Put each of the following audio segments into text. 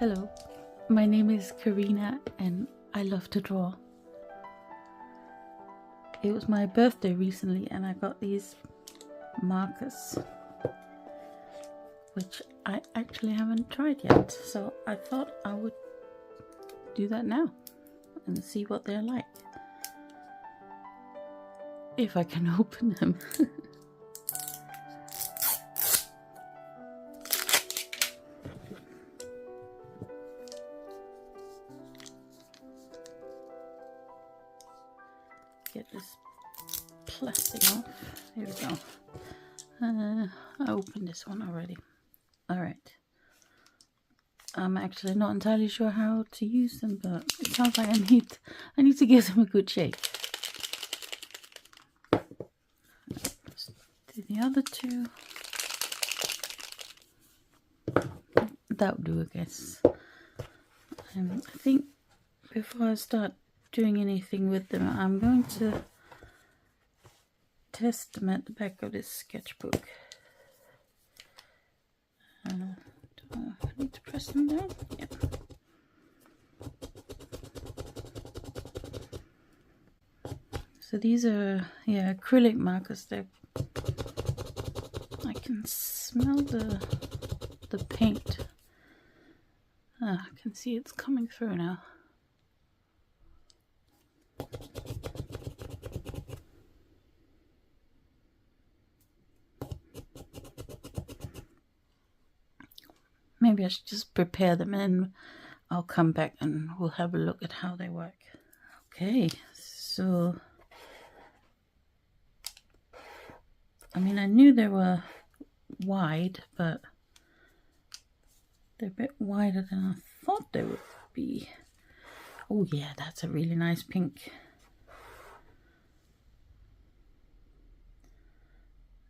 Hello, my name is Carina and I love to draw. It was my birthday recently and I got these markers, which I actually haven't tried yet, so I thought I would do that now and see what they're like. If I can open them. Get this plastic off. Here we go. I opened this one already. Alright. I'm actually not entirely sure how to use them, but it sounds like I need to give them a good shake. Let's do the other two. That'll do, I guess. I think before I start doing anything with them, I'm going to test them at the back of this sketchbook. Do I need to press them down? Yeah. So these are, yeah, acrylic markers. I can smell the paint. I can see it's coming through now. Maybe I should just prepare them and I'll come back and we'll have a look at how they work. Okay, so I mean, I knew they were wide, but they're a bit wider than I thought they would be. Oh yeah, that's a really nice pink.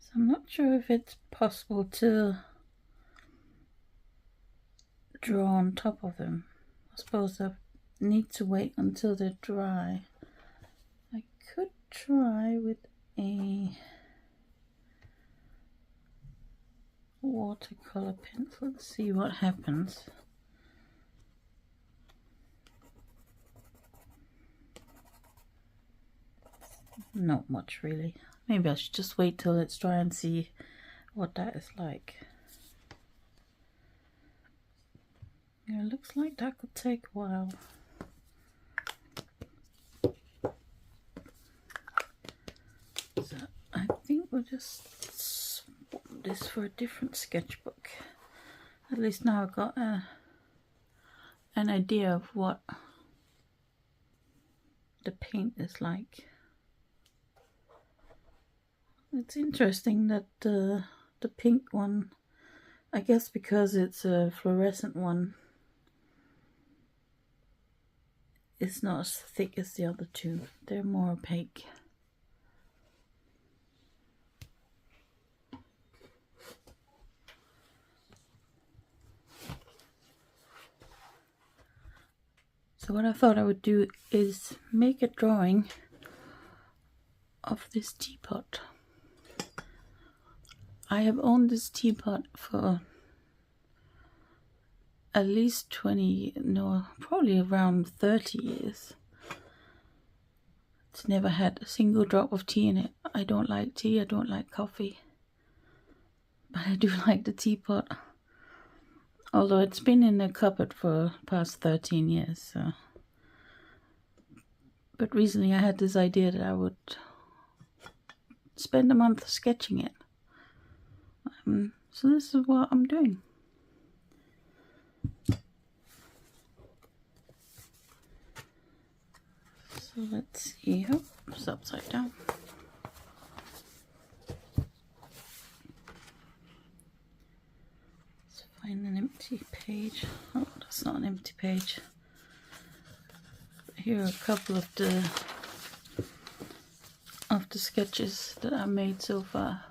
So I'm not sure if it's possible to draw on top of them. I suppose I need to wait until they're dry. I could try with a watercolor pencil. Let's see what happens. Not much really. Maybe I should just wait till it's dry and see what that is like. Yeah, it looks like that could take a while. So I think we'll just swap this for a different sketchbook. At least now I've got an idea of what the paint is like. It's interesting that the pink one, I guess because it's a fluorescent one, it's not as thick as the other two. They're more opaque. So what I thought I would do is make a drawing of this teapot. I have owned this teapot for at least 20, no, probably around 30 years. It's never had a single drop of tea in it. I don't like tea, I don't like coffee, but I do like the teapot. Although it's been in the cupboard for the past 13 years. So. But recently I had this idea that I would spend a month sketching it. So this is what I'm doing. So let's see. Oh, it's upside down. Let's find an empty page. Oh, that's not an empty page. Here are a couple of the sketches that I made so far.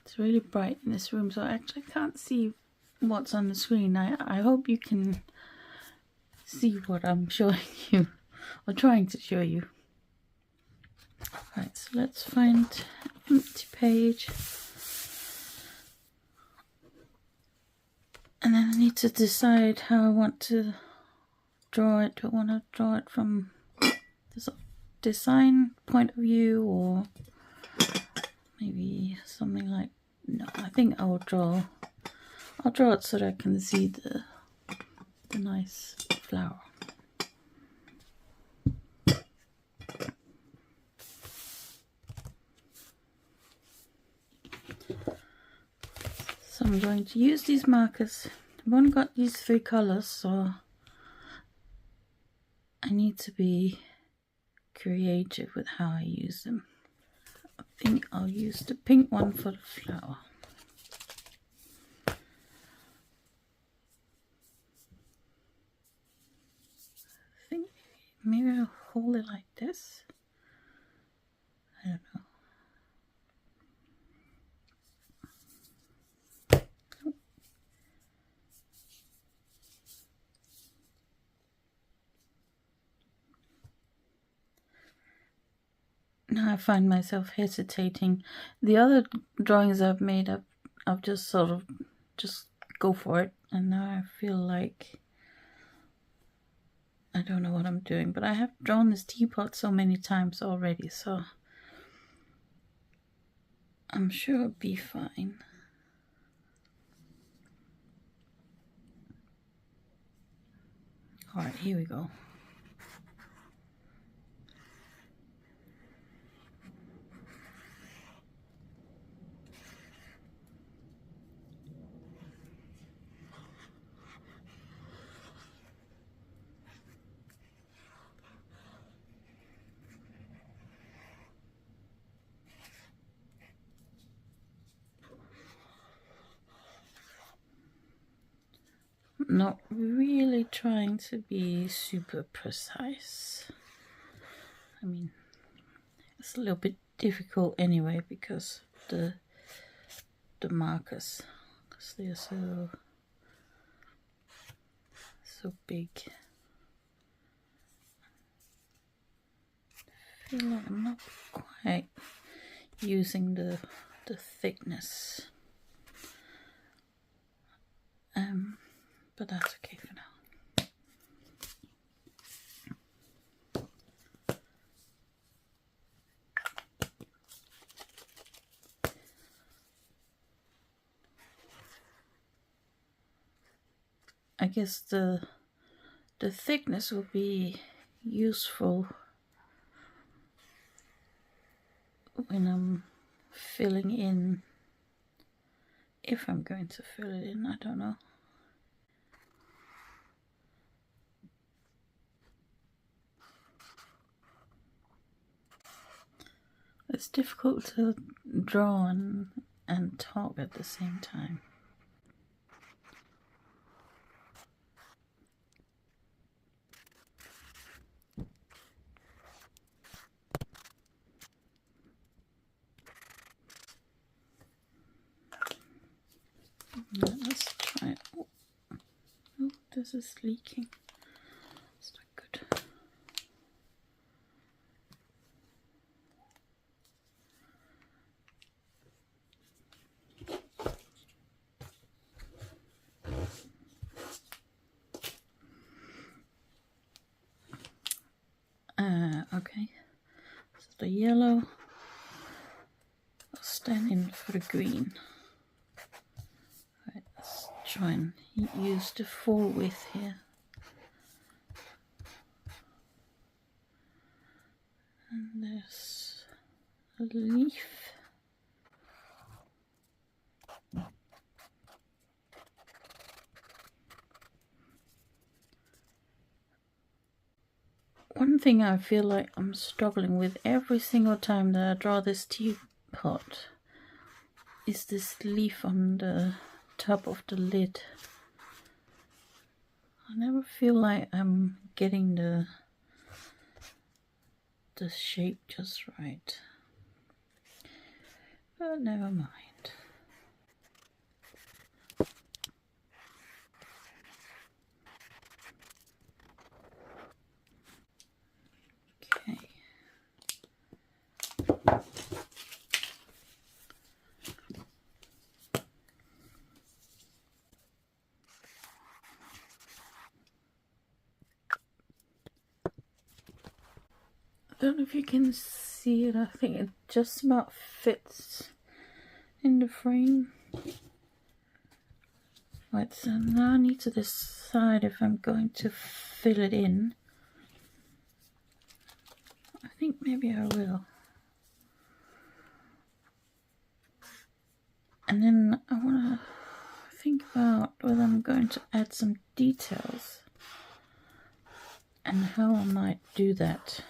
It's really bright in this room, so I actually can't see what's on the screen. I hope you can see what I'm showing you, or trying to show you. Right, so let's find an empty page. And then I need to decide how I want to draw it. Do I want to draw it from the sort of design point of view, or maybe something like, no, I think I'll draw it so that I can see the nice flower. So I'm going to use these markers. I've only got these 3 colors, so I need to be creative with how I use them. I think I'll use the pink one for the flower. I think maybe I'll hold it like this. I don't know. Now I find myself hesitating. The other drawings I've made up, I've just sort of just go for it, and now I feel like I don't know what I'm doing. But I have drawn this teapot so many times already, so I'm sure it'll be fine. Alright, here we go. Not really trying to be super precise. I mean, it's a little bit difficult anyway because the markers, because they're so big. I feel like I'm not quite using the thickness. But that's okay for now. I guess the thickness will be useful when I'm filling in, if I'm going to fill it in, I don't know. It's difficult to draw and talk at the same time. Let's try it. Oh, this is leaking. It's not good. Okay, so the yellow, I'll stand in for the green. Right, let's try and use the full width here. And there's a leaf. One thing I feel like I'm struggling with every single time that I draw this teapot is this leaf on the top of the lid. I never feel like I'm getting the shape just right. But never mind. Okay. don't know if you can see it. I think it just about fits in the frame. Right, so now I need to decide if I'm going to fill it in. I think maybe I will. And then I want to think about whether I'm going to add some details and how I might do that.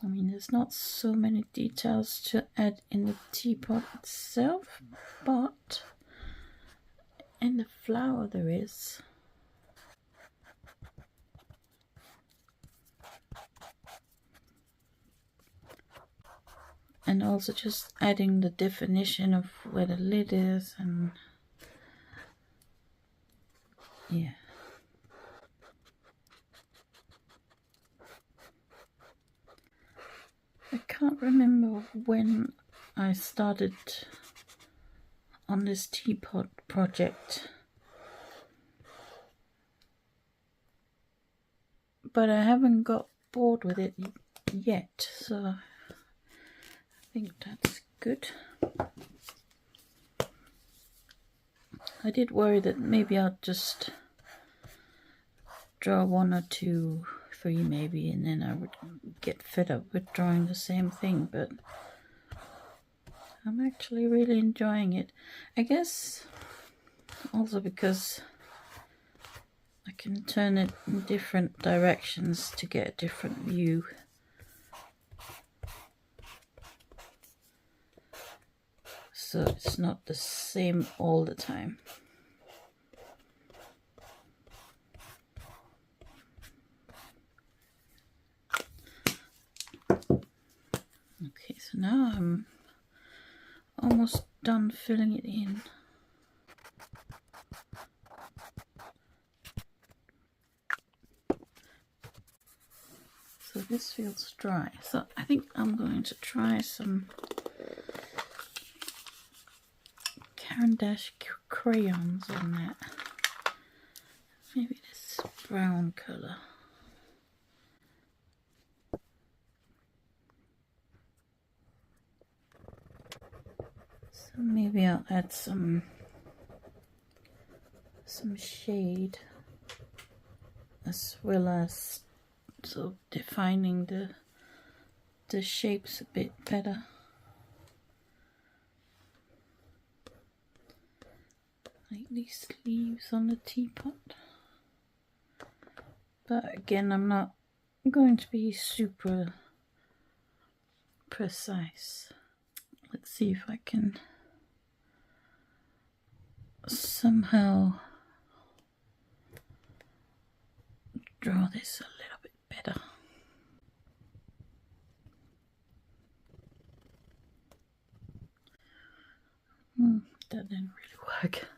I mean, there's not so many details to add in the teapot itself, but in the flower there is. And also just adding the definition of where the lid is, and yeah. I can't remember when I started on this teapot project, but I haven't got bored with it yet, so I think that's good. I did worry that maybe I'll just draw 1 or 2, 3 maybe, and then I would get fed up with drawing the same thing, but I'm actually really enjoying it. I guess also because I can turn it in different directions to get a different view. So it's not the same all the time. Okay, so now I'm almost done filling it in. So this feels dry. So I think I'm going to try some Caran crayons on that. Maybe this brown color. So maybe I'll add some shade, as well as sort of defining the shapes a bit better. Like these leaves on the teapot. But again, I'm not going to be super precise. Let's see if I can somehow draw this a little bit better. That didn't really work.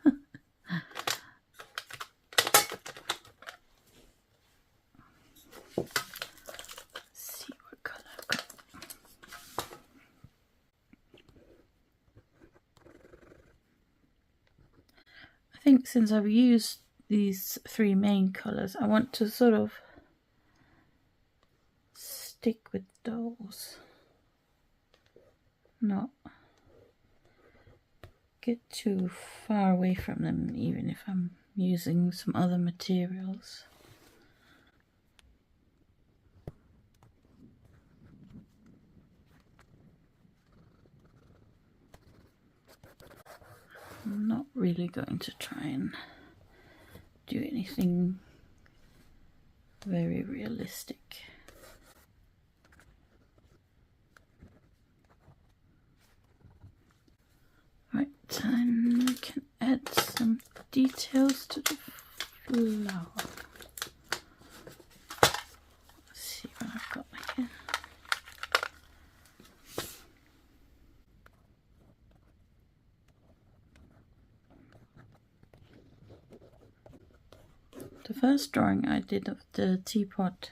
Let's see what color I've got. I think since I've used these 3 main colors, I want to sort of stick with those, not get too far away from them, even if I'm using some other materials. I'm not really going to try and do anything very realistic. Right, and we can add some details to the flower. Let's see what I've got here. The first drawing I did of the teapot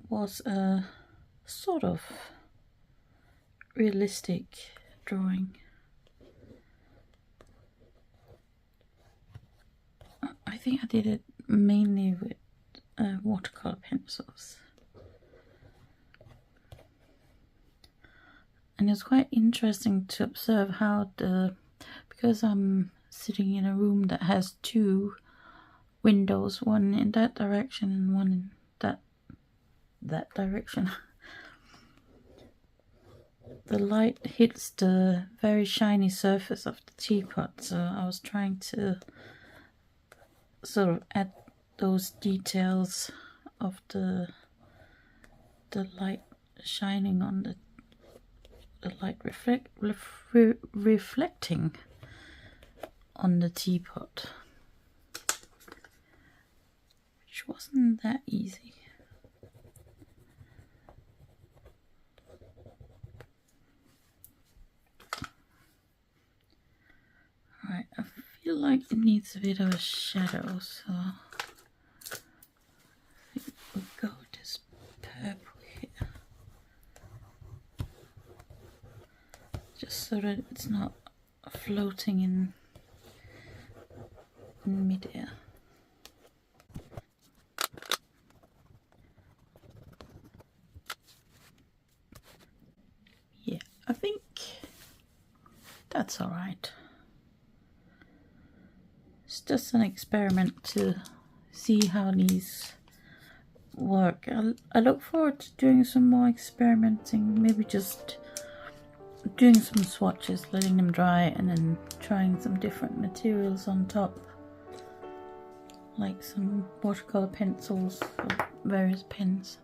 was a sort of realistic drawing. think I did it mainly with watercolor pencils. And it's quite interesting to observe how because I'm sitting in a room that has two windows, one in that direction and one in that direction. The light hits the very shiny surface of the teapot, so I was trying to sort of add those details of the light shining on the light reflecting on the teapot, which wasn't that easy. Right, I feel like it needs a bit of a shadow, so I think we'll go with this purple here, just so that it's not floating in midair. Yeah, I think that's all right. It's just an experiment to see how these work. I look forward to doing some more experimenting, maybe just doing some swatches, letting them dry, and then trying some different materials on top, like some watercolor pencils or various pens.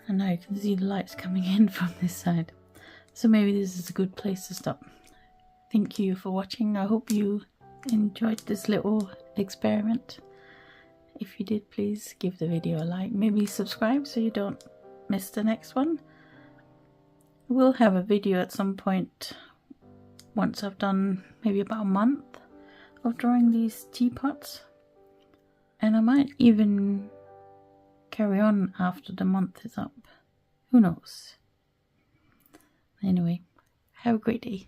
And now you can see the lights coming in from this side, so maybe this is a good place to stop. Thank you for watching. I hope you enjoyed this little experiment. If you did, please give the video a like, maybe subscribe so you don't miss the next one. We'll have a video at some point once I've done maybe about a month of drawing these teapots, and I might even carry on after the month is up. Who knows? Anyway, have a great day.